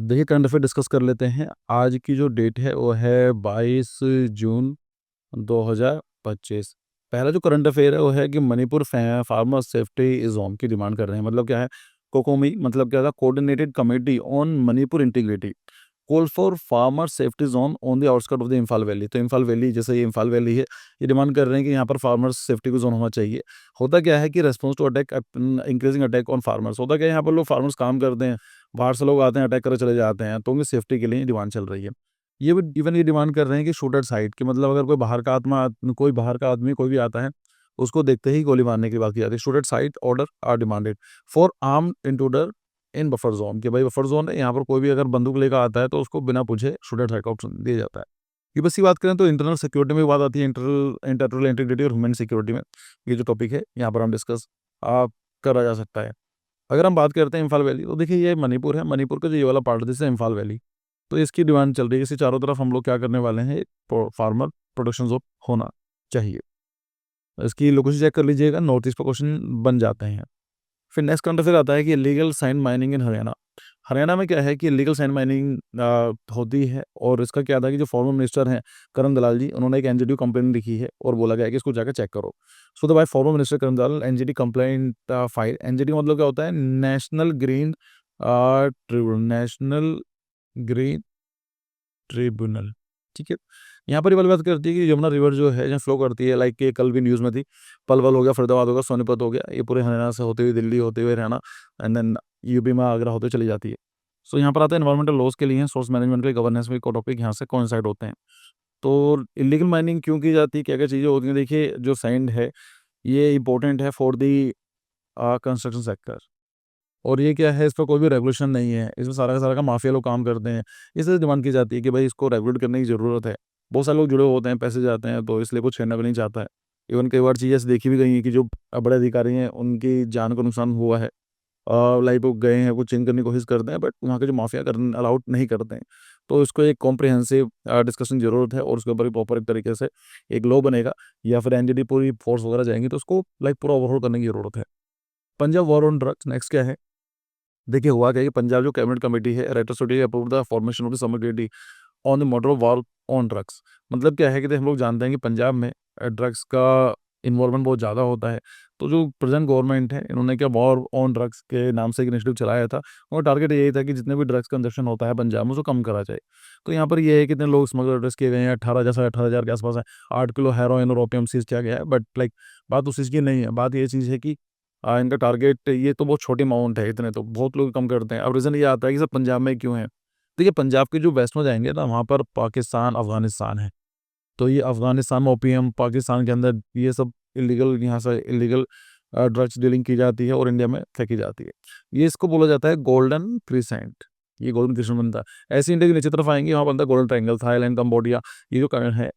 देखिए current affair discuss कर लेते हैं। आज की जो डेट है वो है 22 जून 2025। पहला जो करंट अफेयर है वो है कि मणिपुर फार्मर सेफ्टी जोन की डिमांड कर रहे हैं। मतलब क्या है, कोकोमी मतलब क्या था, coordinated committee on Manipur integrity call for farmer safety zone on the outskirt of the Imphal valley. तो इम्फाल वैली, जैसे ये इम्फाल वैली है, ये डिमांड कर रहे हैं कि यहाँ पर फार्मर सेफ्टी को जोन होना चाहिए। होता क्या है कि response to attack, increasing attack on farmers. होता क्या है, यहाँ पर लोग फार्मर्स काम करते हैं, बाहर से लोग आते हैं, अटैक कर चले जाते हैं, तो उनकी सेफ्टी के लिए डिमांड चल रही है। ये भी इवन ये डिमांड कर रहे हैं कि शूटर साइट की, मतलब अगर कोई बाहर का आदमी कोई भी आता है, उसको देखते ही गोली मारने की बात की जाती है। Shooter sight order are demanded for arm intruder in buffer zone. कि भाई बफर जोन है, यहाँ पर कोई भी अगर बंदूक लेकर आता है तो उसको बिना पूछे शूटर साइट का ऑप्शन दिया जाता है। ये बस की बात करें तो इंटरनल सिक्योरिटी में बात आती है, इंटरनल इंटीग्रिटी और ह्यूमन सिक्योरिटी में ये जो टॉपिक है यहाँ पर हम डिस्कस करा जा सकता है। अगर हम बात करते हैं इम्फाल वैली, तो देखिए ये मणिपुर है, मणिपुर का जो ये वाला पार्ट है इम्फाल वैली, तो इसकी डिमांड चल रही है। इसके चारों तरफ हम लोग क्या करने वाले हैं, फार्मर प्रोडक्शन जोन होना चाहिए। इसकी लोकेशन चेक कर लीजिएगा, नॉर्थ ईस्ट पर क्वेश्चन बन जाते हैं। फिर नेक्स्ट करंट अफेयर आता है कि लीगल सैंड माइनिंग इन हरियाणा। हरियाणा में क्या है कि लीगल सैंड माइनिंग होती है, और इसका क्या था कि जो फॉर्मर मिनिस्टर हैं करण दलाल जी, उन्होंने एक एनजीटी कंप्लेंट लिखी है और बोला गया है कि इसको जाकर चेक करो। So the by former minister Karan Dalal NGT complaint file. NGT मतलब क्या होता है, नेशनल ग्रीन ट्रिब्यूनल। ठीक है। यहाँ पर ये वाली बात करती है कि यमुना रिवर जो है, जहाँ फ्लो करती है, लाइक कि कल भी न्यूज़ में थी, पलवल हो गया, फरीदाबाद हो गया, सोनीपत हो गया, ये पूरे हरियाणा से होते हुए दिल्ली होते हुए हरियाणा, एंड देन यूपी में आगरा होते हुए चली जाती है। सो यहाँ पर आता है एनवायरमेंटल लॉस के लिए, सोर्स मैनेजमेंट के, गवर्नेंस में टॉपिक यहाँ से कोइंसाइड होते हैं। तो इलीगल माइनिंग क्यों की जाती है, क्या क्या चीज़ें होती हैं, देखिए जो सैंड है ये इंपॉर्टेंट है फॉर दी कंस्ट्रक्शन सेक्टर। और ये क्या है, इस पर कोई भी रेगुलेशन नहीं है, इसमें सारा का सारा का माफिया लोग काम करते हैं। इसलिए डिमांड की जाती है कि भाई इसको रेगुलेट करने की ज़रूरत है। बहुत सारे लोग जुड़े होते हैं, पैसे जाते हैं, तो इसलिए कुछ छेड़ना भी नहीं चाहता है। इवन कई बार चीज़ें ऐसी देखी भी गई हैं कि जो बड़े अधिकारी हैं उनकी जान को नुकसान हुआ है। लाइक वो गए हैं, वो चेंज करने की कोशिश करते हैं, बट वहाँ के जो माफिया करने अलाउड नहीं करते हैं। तो इसको एक कॉम्प्रिहेंसिव डिस्कशन की ज़रूरत है, और उसके ऊपर प्रॉपर एक तरीके से एक लॉ बनेगा, या फिर एनजीटी पूरी फोर्स वगैरह जाएंगी तो उसको लाइक पूरा ओवरऑल करने की ज़रूरत है। Punjab war on drugs next क्या है। देखिए हुआ क्या है कि पंजाब जो कैबिनेट कमेटी है, retrospectively approve the formation of the sub committee on the model war on drugs. मतलब क्या है कि हम लोग जानते हैं कि पंजाब में ड्रग्स का इन्वॉल्वमेंट बहुत ज़्यादा होता है। तो जो प्रेजेंट गवर्नमेंट है, इन्होंने क्या वॉर ऑन ड्रग्स के नाम से एक इनिशिएटिव चलाया था। उनका टारगेट यही था कि जितने भी ड्रग्स कंजप्शन होता है पंजाब में उसको कम करा जाए। तो यहाँ पर ये है कि कितने लोग स्मगलर अरेस्ट किए गए हैं, 18,000 के आसपास है। 8 किलो हेरोइन और ओपियम सीज किया गया है, बट लाइक बात उस चीज़ की नहीं है। बात ये चीज़ है कि इनका टारगेट ये तो बहुत छोटी अमाउंट है, इतने तो बहुत लोग कम करते हैं। अब रीज़न ये आता है कि सर पंजाब में क्यों है। देखिए पंजाब के जो वेस्ट में जाएँगे ना, वहाँ पर पाकिस्तान, अफ़गानिस्तान है। तो ये अफ़गानिस्तान में ओपीएम, पाकिस्तान के अंदर ये सब इल्लीगल, यहाँ से इल्लीगल ड्रग्स डीलिंग की जाती है और इंडिया में फेंकी जाती है। ये इसको बोला जाता है गोल्डन क्रिसेंट। ये गोल्डन क्रिसेंट बनता है। ऐसे इंडिया के नीचे तरफ आएँगे, वहाँ बनता है गोल्डन ट्रायंगल। थाईलैंड, कंबोडिया, ये जो है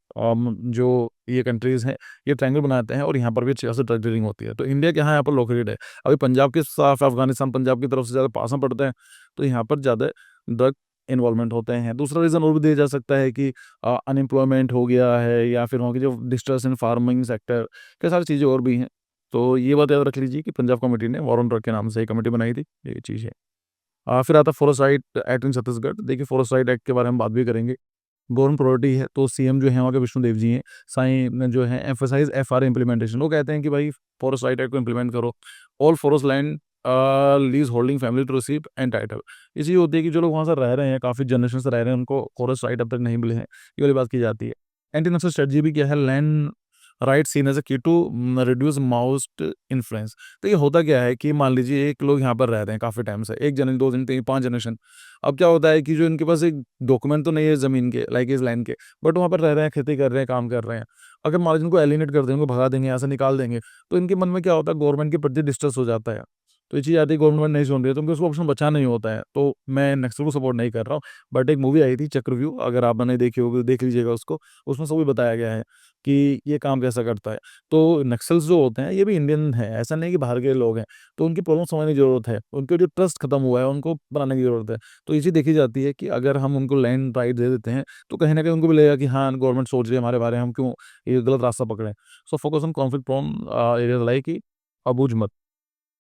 जो ये कंट्रीज़ हैं, ये ट्रायंगल बनाते हैं, और यहाँ पर भी अच्छी खासी ड्रग डीलिंग होती है। तो इंडिया क्या है, यहाँ पर लोकेटेड है। अभी पंजाब के साथ अफ़गानिस्तान, पंजाब की तरफ से ज़्यादा पास में पड़ते हैं, तो यहाँ पर ज़्यादा ड्रग इन्वॉल्वमेंट होते हैं। दूसरा रीज़न और भी दिया जा सकता है कि अनएम्प्लॉयमेंट हो गया है, या फिर वहाँ की जो डिस्ट्रेस इन फार्मिंग सेक्टर, कई सारी चीज़ें और भी हैं। तो ये बात याद रख लीजिए कि पंजाब कमेटी ने वॉर ऑन ड्रग के नाम से एक कमेटी बनाई थी, ये चीज़ है। फिर आता है फोरेसाइट एक्ट इन छत्तीसगढ़। देखिए फोरेसाइट एक्ट के बारे में बात भी करेंगे। गवर्नमेंट प्रायोरिटी है, तो सीएम जो है वहाँ के विष्णुदेव जी हैं, साईं ने जो है एम्फसाइज एफआर इम्प्लीमेंटेशन। वो कहते हैं कि भाई फोरेसाइट एक्ट को इम्प्लीमेंट करो। All forest land lease holding family to receive and title. इसी होती है कि जो लोग वहाँ से रह रहे हैं, काफ़ी जनरेशन से रह रहे हैं, उनको फॉरेस्ट राइट अब तक नहीं मिले हैं, ये वाली बात की जाती है। एंटी नक्सल स्ट्रेटजी भी क्या है, land right seen as a key to reduce माउस्ट influence. तो ये होता क्या है कि मान लीजिए एक लोग यहाँ पर रह रहे हैं काफ़ी टाइम से, 1 जनरेशन, 2 जनरेशन, 3, 5 जनरेशन। अब क्या होता है कि जो इनके पास एक डॉक्यूमेंट तो नहीं है ज़मीन के, लाइक इस लैंड के, बट वहाँ पर रह रहे हैं, खेती कर रहे हैं, काम कर रहे हैं। अगर मान लीजिए इनको एलिनेट कर देंगे, उनको भगा देंगे, यहाँ से निकाल देंगे, तो इनके मन में क्या होता है, गवर्नमेंट के प्रति डिस्ट्रस्ट हो जाता है। तो ये चीज़ आती है, गवर्नमेंट नहीं सुन रही है, तो उनको उसको ऑप्शन बचा नहीं होता है। तो मैं नक्सल को सपोर्ट नहीं कर रहा हूँ, बट एक मूवी आई थी चक्रव्यूह, अगर आपने नहीं देखी होगी तो देख लीजिएगा उसको। उसमें सब भी बताया गया है कि ये काम कैसा करता है। तो नक्सल्स जो होते हैं ये भी इंडियन हैं, ऐसा नहीं कि बाहर के लोग हैं। तो उनकी प्रॉब्लम समझने की ज़रूरत है, उनका जो ट्रस्ट खत्म हुआ है उनको बनाने की ज़रूरत है। तो ये चीज़ देखी जाती है कि अगर हम उनको लैंड राइट दे देते हैं, तो कहीं न कहीं उनको भी लगेगा कि हाँ, गवर्नमेंट सोच रही है हमारे बारे में, हम क्यों ये गलत रास्ता पकड़ें। So focus on conflict prone areas like Abujhmarh.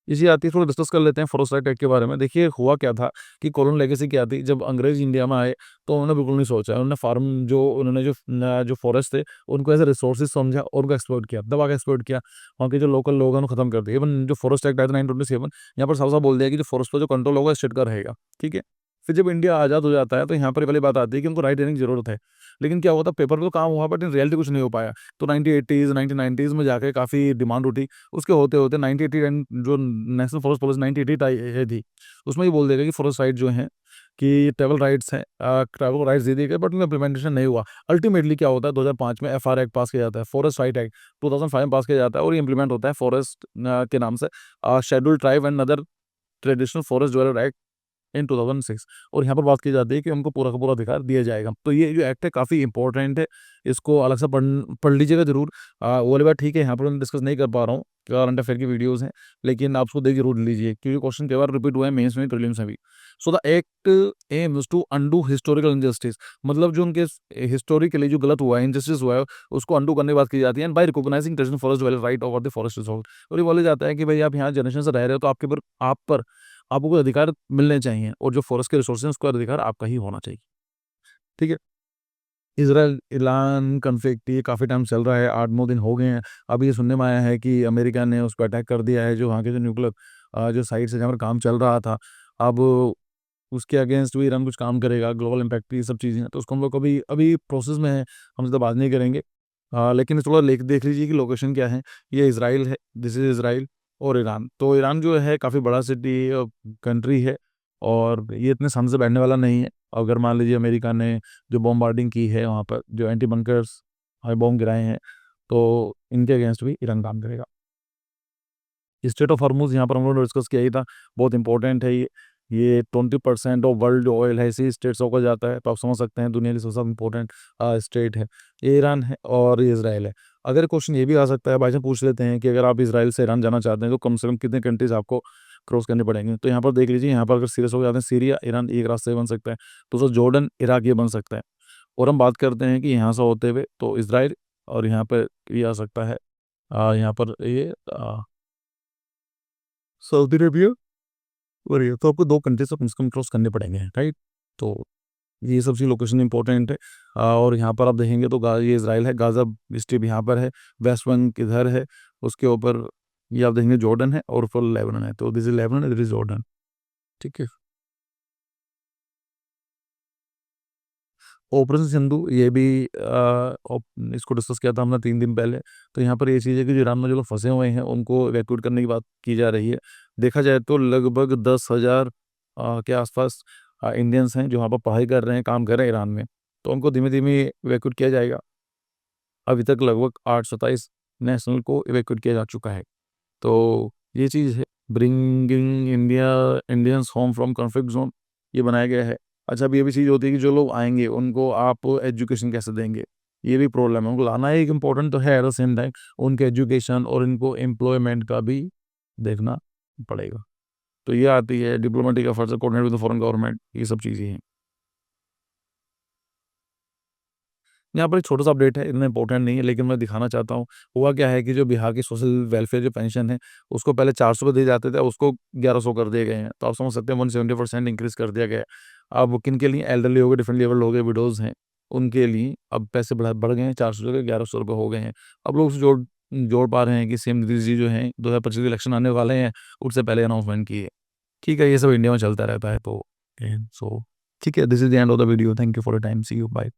इसी आती है, थोड़ा डिस्कस कर लेते हैं फोरेस्ट एक्ट के बारे में। देखिए हुआ क्या था कि कॉलोनी लेगेसी क्या थी, जब अंग्रेज इंडिया में आए तो उन्होंने बिल्कुल नहीं सोचा, उन्होंने फार्म जो उन्होंने जो फॉरेस्ट थे उनको एज रिसोर्सेज समझा और उनको एक्सप्लोर किया, दबा के एक्सप्लोर किया, वहाँ के जो लोकल लोग हैं उन्हें खत्म कर दिया। इवन जो फॉरेस्ट एक्ट आया था 1927, यहाँ पर साफ साफ बोल दिया कि जो फॉरेस्ट पर जो कंट्रोल होगा स्टेट का रहेगा, ठीक है। फिर जब इंडिया आज़ाद हो जाता है तो यहाँ पर पहले बात आती है कि उनको राइट देने की जरूरत है, लेकिन क्या होता, पेपर पर तो काम हुआ बट इन रियलिटी कुछ नहीं हो पाया। तो 1980s 1990s में जाके काफ़ी डिमांड उठी, उसके होते होते 1989 जो नेशनल फॉरेस्ट पॉलिसी 1988 आई थी, उसमें ये बोल देगा कि फॉरेस्ट राइट जो हैं कि ट्राइबल राइट्स हैं, ट्राइबल राइट्स दे दिए गए बट उनका इम्प्लीमेंटेशन नहीं हुआ। अल्टीमेटली क्या होता है, 2005 में एफआर एक्ट पास किया जाता है, फॉरेस्ट राइट एक्ट 2005 में पास किया जाता है और ये इंप्लीमेंट होता है फॉरेस्ट के नाम से, scheduled tribe and other traditional forest dweller act in 2006। और यहाँ पर बात की जाती है कि उनको पूरा का पूरा अधिकार दिया जाएगा। तो ये जो एक्ट है काफ़ी इंपॉर्टेंट है, इसको अलग से पढ़ लीजिएगा जरूर। वो वाली बात ठीक है, यहाँ पर मैं डिस्कस नहीं कर पा रहा हूँ, करंट अफेयर की वीडियोस हैं, लेकिन आप उसको देख जरूर लीजिए क्योंकि क्वेश्चन कई बार रिपीट हुआ है मेंस में, प्रीलिम्स में भी। So the act aims to undo historical injustice, मतलब जो उनके हिस्टोरिकली जो गलत हुआ है, इनजस्टिस हुआ है, उसको अंडू करने की बात की जाती है। And by recognising traditional forest right over the forest resource, और ये बोला जाता है कि भाई आप यहाँ जनरेशन से रह रहे हो तो आपको कोई अधिकार मिलने चाहिए और जो फॉरेस्ट के रिसोर्स हैं उसका अधिकार आपका ही होना चाहिए, ठीक है। इज़राइल ईरान कन्फ्लिक्ट ये काफ़ी टाइम चल रहा है, 8-9 दिन हो गए हैं। अभी ये सुनने में आया है कि अमेरिका ने उस पे अटैक कर दिया है, जो वहाँ के जो न्यूक्लियर जो साइट्स है जहाँ पर काम चल रहा था। अब उसके अगेंस्ट भी ईरान कुछ काम करेगा, ग्लोबल इम्पैक्ट ये सब चीज़ें हैं, तो उसको हम लोग अभी अभी प्रोसेस में है, हम ज़्यादा बात नहीं करेंगे। लेकिन थोड़ा देख लीजिए कि लोकेशन क्या है। ये इज़राइल है, दिस इज़ इज़राइल और ईरान। तो ईरान जो है काफ़ी बड़ा सिटी कंट्री है और ये इतने सामने से बैठने वाला नहीं है। अगर मान लीजिए अमेरिका ने जो बॉम्बार्डिंग की है वहाँ पर, जो एंटी बंकर्स हवाई बॉम्ब गिराए हैं, तो इनके अगेंस्ट भी ईरान काम करेगा। स्टेट ऑफ हॉर्मुज़ यहाँ पर हम लोगों ने डिस्कस किया ही था, बहुत इंपॉर्टेंट है ये 20% ऑफ वर्ल्ड जो ऑयल है इसी स्टेट से होकर जाता है, तो आप समझ सकते हैं दुनिया की सबसे इंपॉर्टेंट स्टेट है, ये ईरान है और ये इसराइल है। अगर क्वेश्चन ये भी आ सकता है, भाई साहब पूछ लेते हैं कि अगर आप इसराइल से ईरान जाना चाहते हैं तो कम से कम कितने कंट्रीज आपको क्रॉस करने पड़ेंगे, तो यहाँ पर देख लीजिए, यहाँ पर अगर सीरियस हो जाते हैं सीरिया ईरान एक रास्ते बन सकता है, तो सर जॉर्डन इराक ये बन सकता है। और हम बात करते हैं कि यहाँ से होते हुए तो इसराइल, और यहाँ पर ये आ सकता है यहाँ पर ये सऊदी अरेबिया, और ये तो आपको 2 कंट्री से कम से कम क्रॉस करने पड़ेंगे, राइट? तो ये सब चीज़ लोकेशन इंपॉर्टेंट है। और यहाँ पर आप देखेंगे तो ये इसराइल है, गाज़ा स्ट्रिप यहाँ पर है, वेस्ट बैंक इधर है, उसके ऊपर ये आप देखेंगे जॉर्डन है और ऊपर लेबनान है, तो this is Lebanon, this is Jordan, ठीक है। ऑपरेशन सिंधु ये भी इसको डिस्कस किया था हमने 3 दिन पहले। तो यहाँ पर ये चीज़ है कि जो ईरान में जो लोग फंसे हुए हैं उनको इवैक्यूएट करने की बात की जा रही है। देखा जाए तो लगभग 10,000 के आसपास इंडियंस हैं जो वहाँ पर पढ़ाई कर रहे हैं, काम कर रहे हैं ईरान में, तो उनको धीमे धीमे इवैक्यूएट किया जाएगा। अभी तक लगभग 827 नेशनल को इवैक्यूएट किया जा चुका है। तो ये चीज़ है, bringing Indians home from conflict zone, ये बनाया गया है। अच्छा, अब ये भी चीज़ होती है कि जो लोग आएँगे उनको आप एजुकेशन कैसे देंगे? ये भी प्रॉब्लम है, उनको लाना एक इम्पोर्टेंट तो है, एट द सेम टाइम उनके एजुकेशन और इनको एम्प्लॉयमेंट का भी देखना पड़ेगा। तो ये आती है diplomatic efforts coordinate with the foreign government, ये सब चीज़ें हैं। यहाँ पर एक छोटा-सा अपडेट है, इतना इम्पोर्टेंट नहीं है लेकिन मैं दिखाना चाहता हूँ। हुआ क्या है कि जो बिहार की सोशल वेलफेयर जो पेंशन है, उसको पहले 400 दिए जाते थे, उसको 1100 कर दिए गए हैं। तो आप समझ सकते हैं 170% इंक्रीज़ कर दिया गया है। अब किन-के लिए, एल्डरली हो गए, डिफरेंट लेवल हो गए, विडोज़ हैं, उनके लिए अब पैसे बढ़ गए हैं, 400 जगह ₹1100 हो गए हैं। अब लोग उसे जोड़ जोड़ पा रहे हैं कि सीएम नीतीश जी जो हैं 2025 के इलेक्शन आने वाले हैं, उससे पहले अनाउंसमेंट की है। ठीक है, ये सब इंडिया में चलता रहता है, तो सो ठीक है, this is the end of the video. Thank you for your time. See you, bye.